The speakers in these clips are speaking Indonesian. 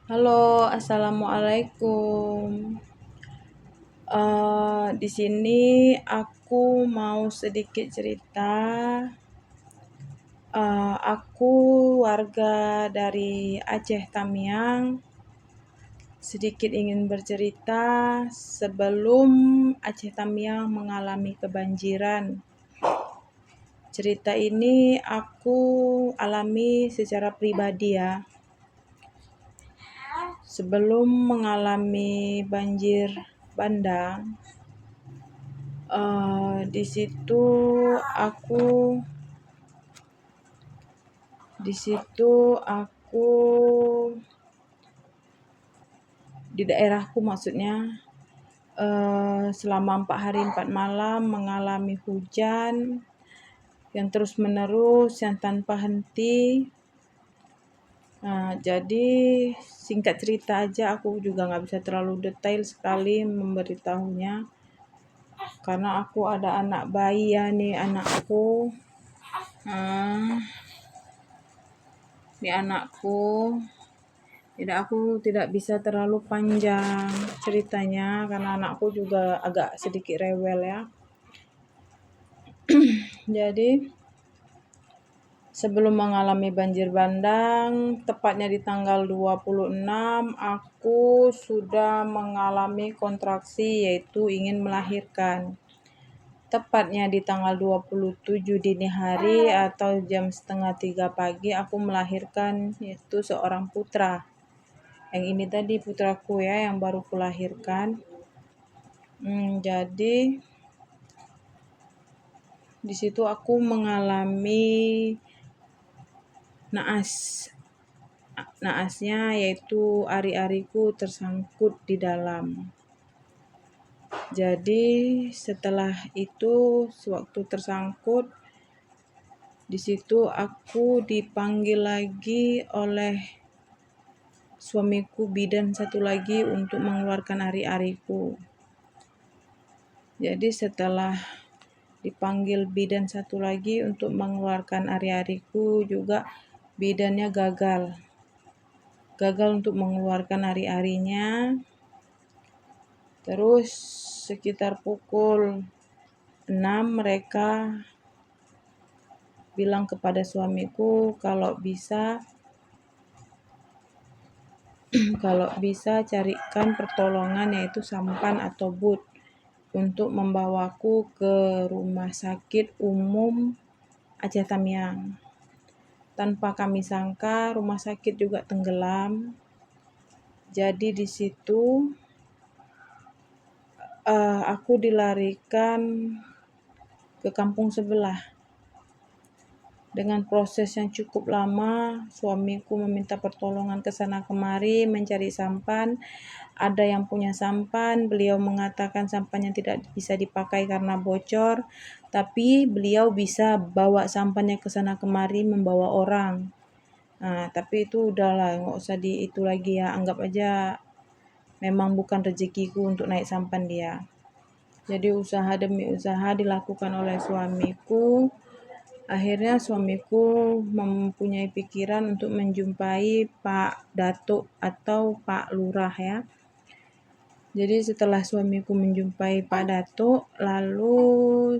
Halo, assalamualaikum. Di sini aku mau sedikit cerita. Aku warga dari Aceh Tamiang. Sedikit ingin bercerita sebelum Aceh Tamiang mengalami kebanjiran. Cerita ini aku alami secara pribadi ya. Sebelum mengalami banjir bandang, di situ aku di daerahku maksudnya, selama 4 hari 4 malam mengalami hujan yang terus menerus yang tanpa henti. Jadi singkat cerita aja, aku juga nggak bisa terlalu detail sekali memberitahunya karena aku ada anak bayi ya nih anakku. Ini anakku. Jadi aku tidak bisa terlalu panjang ceritanya karena anakku juga agak sedikit rewel ya. Jadi sebelum mengalami banjir bandang, tepatnya di tanggal 26, aku sudah mengalami kontraksi yaitu ingin melahirkan. Tepatnya di tanggal 27 dini hari atau jam 2:30 pagi aku melahirkan yaitu seorang putra. Yang ini tadi putraku ya yang baru kulahirkan. Jadi di situ aku mengalami naas. Naasnya yaitu ari-ariku tersangkut di dalam. Jadi setelah itu sewaktu tersangkut di situ aku dipanggil lagi oleh suamiku bidan satu lagi untuk mengeluarkan ari-ariku. Jadi setelah dipanggil bidan satu lagi untuk mengeluarkan ari-ariku juga bidannya gagal untuk mengeluarkan ari-arinya. Terus sekitar pukul 6 mereka bilang kepada suamiku kalau bisa carikan pertolongan yaitu sampan atau boot untuk membawaku ke rumah sakit umum Aceh Tamiang. Tanpa kami sangka rumah sakit juga tenggelam. Jadi di situ aku dilarikan ke kampung sebelah. Dengan proses yang cukup lama, suamiku meminta pertolongan ke sana kemari mencari sampan. Ada yang punya sampan, beliau mengatakan sampannya tidak bisa dipakai karena bocor, tapi beliau bisa bawa sampannya ke sana kemari membawa orang. Tapi itu udahlah, nggak usah itu lagi ya, anggap aja memang bukan rezekiku untuk naik sampan dia. Jadi usaha demi usaha dilakukan oleh suamiku. Akhirnya suamiku mempunyai pikiran untuk menjumpai Pak Datuk atau Pak Lurah ya. Jadi setelah suamiku menjumpai Pak Datuk, lalu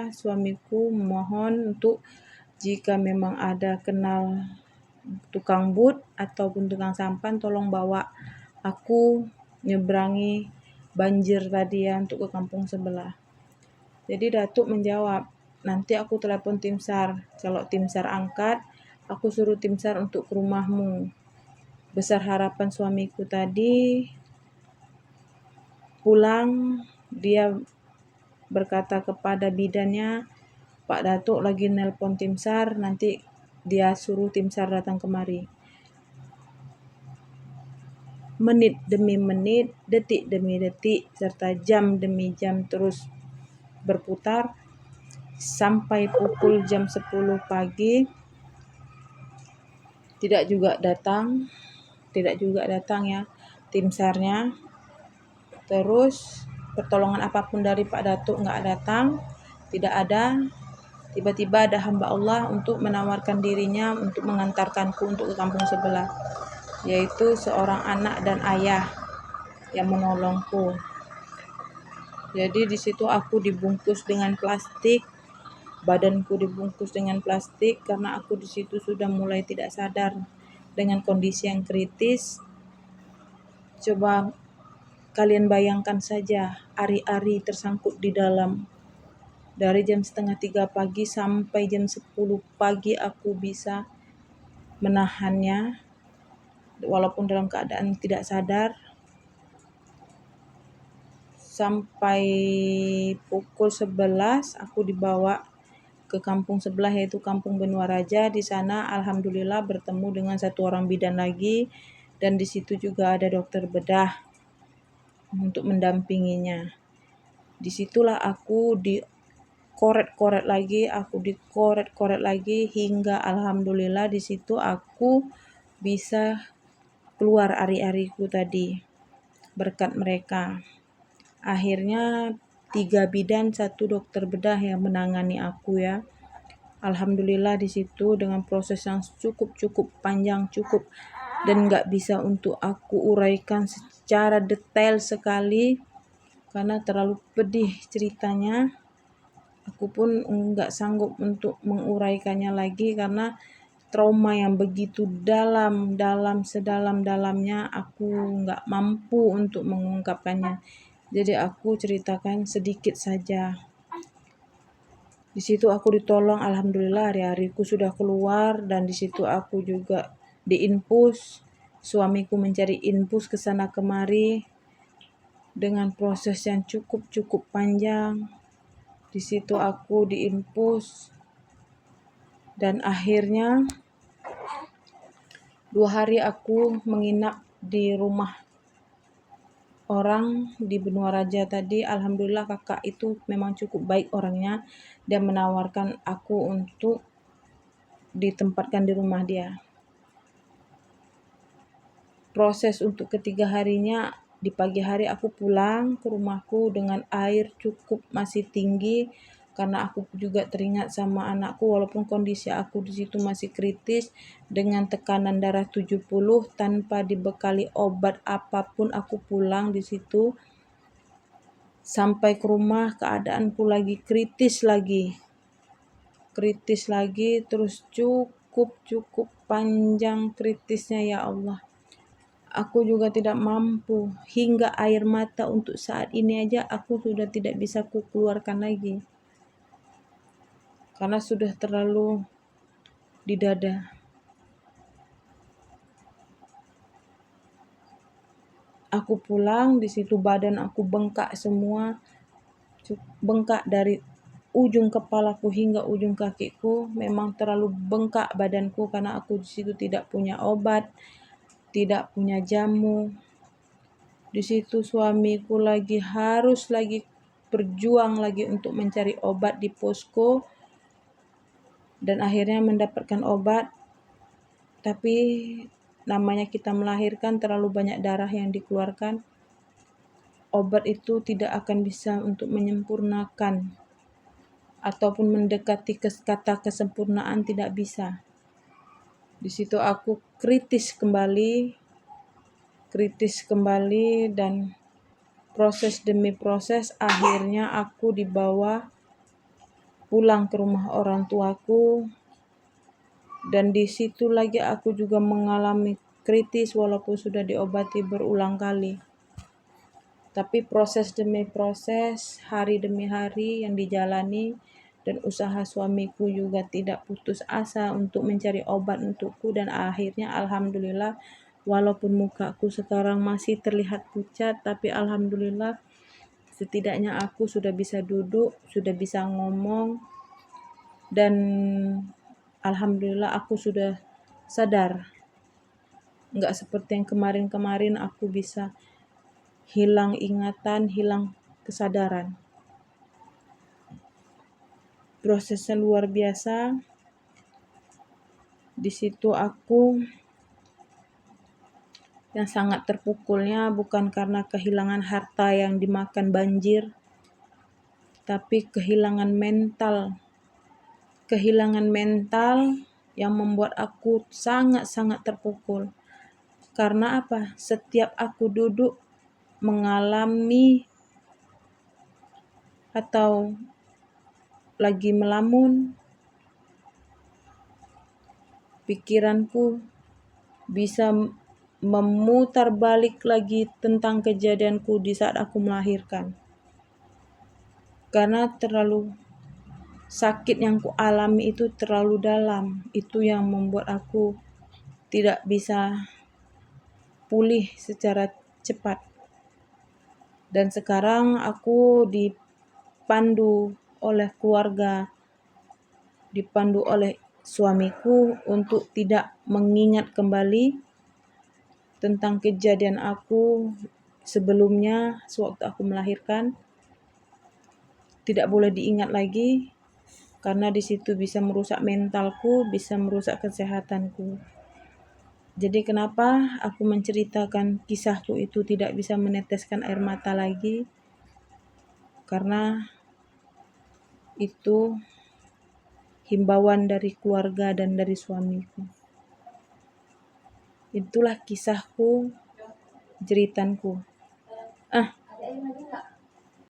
suamiku memohon untuk jika memang ada kenal tukang boot ataupun tukang sampan, tolong bawa aku nyeberangi banjir tadi ya untuk ke kampung sebelah. Jadi Datuk menjawab, nanti aku telepon tim SAR. Kalau tim SAR angkat, aku suruh tim SAR untuk ke rumahmu. Besar harapan suamiku tadi pulang, dia berkata kepada bidannya, Pak Datuk lagi nelpon tim SAR, nanti dia suruh tim SAR datang kemari. Menit demi menit, detik demi detik, serta jam demi jam terus berputar sampai pukul jam 10 pagi tidak juga datang ya tim SAR-nya. Terus pertolongan apapun dari Pak Datuk nggak datang, tidak ada. Tiba-tiba ada hamba Allah untuk menawarkan dirinya untuk mengantarkanku untuk ke kampung sebelah. yaitu seorang anak dan ayah yang menolongku. Jadi di situ aku dibungkus dengan plastik, badanku dibungkus dengan plastik karena aku di situ sudah mulai tidak sadar dengan kondisi yang kritis. Coba kalian bayangkan saja, ari-ari tersangkut di dalam. Dari jam 2:30 pagi sampai jam 10 pagi aku bisa menahannya, walaupun dalam keadaan tidak sadar. Sampai pukul 11 aku dibawa ke kampung sebelah, yaitu Kampung Benua Raja. Di sana alhamdulillah bertemu dengan satu orang bidan lagi, dan di situ juga ada dokter bedah untuk mendampinginya. Disitulah aku dikoret-koret lagi hingga alhamdulillah di situ aku bisa keluar ari-ariku tadi berkat mereka. Akhirnya 3 bidan, 1 dokter bedah yang menangani aku ya. Alhamdulillah di situ dengan proses yang cukup panjang dan nggak bisa untuk aku uraikan secara detail sekali karena terlalu pedih ceritanya. Aku pun nggak sanggup untuk menguraikannya lagi karena trauma yang begitu sedalam-dalamnya aku nggak mampu untuk mengungkapkannya. Jadi aku ceritakan sedikit saja. Di situ aku ditolong, alhamdulillah hari-hariku sudah keluar, dan di situ aku juga diinfus. Suamiku mencari infus ke sana kemari dengan proses yang cukup panjang. Di situ aku diinfus dan akhirnya 2 hari aku menginap di rumah orang di Benua Raja tadi. Alhamdulillah kakak itu memang cukup baik orangnya dan menawarkan aku untuk ditempatkan di rumah dia. Proses untuk ketiga harinya, di pagi hari aku pulang ke rumahku dengan air cukup masih tinggi karena aku juga teringat sama anakku, walaupun kondisi aku di situ masih kritis dengan tekanan darah 70 tanpa dibekali obat apapun. Aku pulang di situ sampai ke rumah keadaanku lagi kritis lagi terus cukup panjang kritisnya ya Allah. Aku juga tidak mampu, hingga air mata untuk saat ini aja aku sudah tidak bisa kukeluarkan lagi karena sudah terlalu di dada. Aku pulang di situ badan aku bengkak semua, bengkak dari ujung kepalaku hingga ujung kakiku. Memang terlalu bengkak badanku karena aku di situ tidak punya obat, tidak punya jamu. Di situ suamiku harus berjuang lagi untuk mencari obat di posko dan akhirnya mendapatkan obat. Tapi namanya kita melahirkan, terlalu banyak darah yang dikeluarkan. Obat itu tidak akan bisa untuk menyempurnakan ataupun mendekati kata kesempurnaan, tidak bisa. Di situ aku kritis kembali dan proses demi proses akhirnya aku dibawa pulang ke rumah orang tuaku, dan di situ lagi aku juga mengalami kritis walaupun sudah diobati berulang kali. Tapi proses demi proses, hari demi hari yang dijalani, dan usaha suamiku juga tidak putus asa untuk mencari obat untukku, dan akhirnya alhamdulillah walaupun mukaku sekarang masih terlihat pucat, tapi alhamdulillah setidaknya aku sudah bisa duduk, sudah bisa ngomong, dan alhamdulillah aku sudah sadar. Nggak seperti yang kemarin-kemarin aku bisa hilang ingatan, hilang kesadaran. Prosesnya luar biasa. Di situ aku yang sangat terpukulnya bukan karena kehilangan harta yang dimakan banjir, tapi kehilangan mental yang membuat aku sangat terpukul. Karena apa? Setiap aku duduk mengalami atau lagi melamun, pikiranku bisa memutar balik lagi tentang kejadianku di saat aku melahirkan. Karena terlalu sakit yang kualami itu terlalu dalam. Itu yang membuat aku tidak bisa pulih secara cepat. Dan sekarang aku dipandu oleh keluarga, dipandu oleh suamiku untuk tidak mengingat kembali tentang kejadian aku sebelumnya sewaktu aku melahirkan. Tidak boleh diingat lagi karena di situ bisa merusak mentalku, bisa merusak kesehatanku. Jadi kenapa aku menceritakan kisahku itu tidak bisa meneteskan air mata lagi? Karena itu himbauan dari keluarga dan dari suamiku. Itulah kisahku, jeritanku.